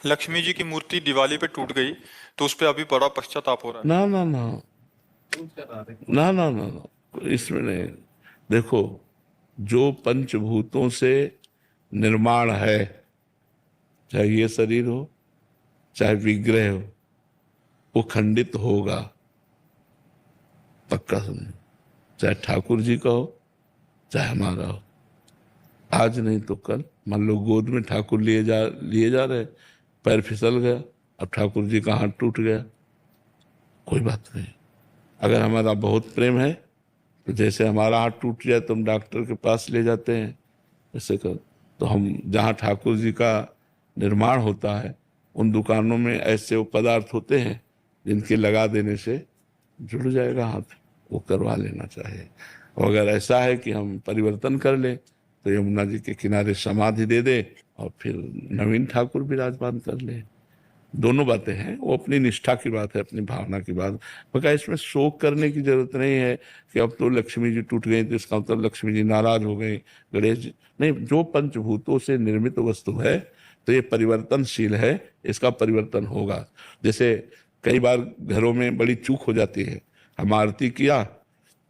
लक्ष्मी जी की मूर्ति दिवाली पे टूट गई तो उस पे अभी बड़ा पश्चाताप हो रहा ना ना ना ना ना ना ना, इसमें नहीं। देखो, जो पंचभूतों से निर्माण है, चाहे ये शरीर हो चाहे विग्रह हो, वो खंडित होगा, पक्का समझो। चाहे ठाकुर जी का हो चाहे हमारा हो, आज नहीं तो कल मान लो गोद में ठाकुर लिए जा रहे, पैर फिसल गया, अब ठाकुर जी का हाथ टूट गया, कोई बात नहीं। अगर हमारा बहुत प्रेम है तो जैसे हमारा हाथ टूट जाए तो हम डॉक्टर के पास ले जाते हैं, ऐसे कर। तो हम जहाँ ठाकुर जी का निर्माण होता है, उन दुकानों में ऐसे वो पदार्थ होते हैं जिनके लगा देने से जुड़ जाएगा हाथ, वो करवा लेना चाहिए। और अगर ऐसा है कि हम परिवर्तन कर लें तो यमुना जी के किनारे समाधि दे दे और फिर नवीन ठाकुर विराजमान कर ले। दोनों बातें हैं, वो अपनी निष्ठा की बात है, अपनी भावना की बात। मगर इसमें शोक करने की जरूरत नहीं है कि अब तो लक्ष्मी जी टूट गई तो इसका मतलब लक्ष्मी जी नाराज हो गई, गणेश जी नहीं। जो पंचभूतों से निर्मित वस्तु है तो ये परिवर्तनशील है, इसका परिवर्तन होगा। जैसे कई बार घरों में बड़ी चूक हो जाती है, हम आरती किया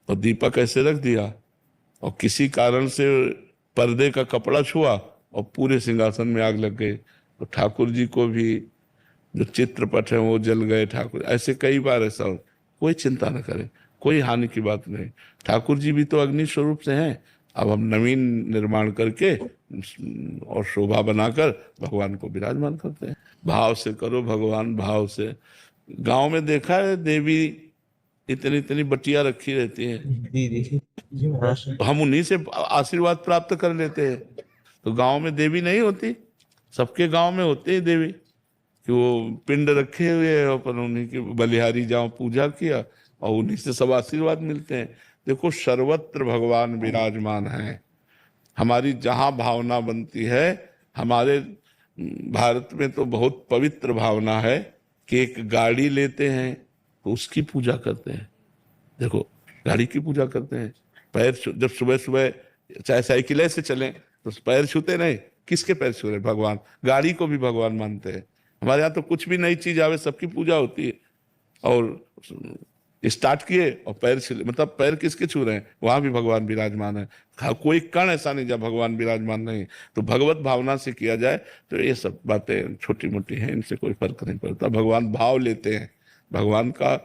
और दीपक ऐसे रख दिया और किसी कारण से पर्दे का कपड़ा छुआ और पूरे सिंहासन में आग लग गई, तो ठाकुर जी को भी जो चित्रपट है वो जल गए, ठाकुर, ऐसे कई बार ऐसा हो। कोई चिंता न करें, कोई हानि की बात नहीं। ठाकुर जी भी तो अग्नि स्वरूप से हैं। अब हम नवीन निर्माण करके और शोभा बनाकर भगवान को विराजमान करते हैं। भाव से करो भगवान, भाव से। गांव में देखा है देवी इतनी इतनी बटिया रखी रहती हैं, दीदी जी महाराष्ट्र। तो हम उन्हीं से आशीर्वाद प्राप्त कर लेते हैं। तो गांव में देवी नहीं होती, सबके गांव में होती है देवी, कि वो पिंड रखे हुए हैं, अपन उन्हीं की बलिहारी जाओ पूजा किया और उन्हीं से सब आशीर्वाद मिलते हैं। देखो, सर्वत्र भगवान विराजमान है। हमारी जहाँ भावना बनती है, हमारे भारत में तो बहुत पवित्र भावना है कि एक गाड़ी लेते हैं तो उसकी पूजा करते हैं। देखो, गाड़ी की पूजा करते हैं, जब सुबह सुबह चाहे साइकिलें से चलें तो पैर छूते नहीं, किसके पैर छू रहे? भगवान। गाड़ी को भी भगवान मानते हैं। हमारे यहाँ तो कुछ भी नई चीज आवे सबकी पूजा होती है। और स्टार्ट किए और पैर छिले, मतलब पैर किसके छू रहे हैं? वहां भी भगवान विराजमान है। कोई कण ऐसा नहीं जब भगवान विराजमान नहीं। तो भगवत भावना से किया जाए तो ये सब बातें छोटी मोटी हैं, इनसे कोई फर्क नहीं पड़ता। भगवान भाव लेते हैं। भगवान का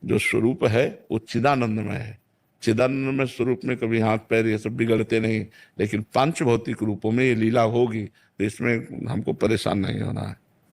जो स्वरूप है वो चिदानंदमय है। चिदानंदमय स्वरूप में कभी हाथ पैर ये सब बिगड़ते नहीं, लेकिन पांच भौतिक रूपों में ये लीला होगी, तो इसमें हमको परेशान नहीं होना है।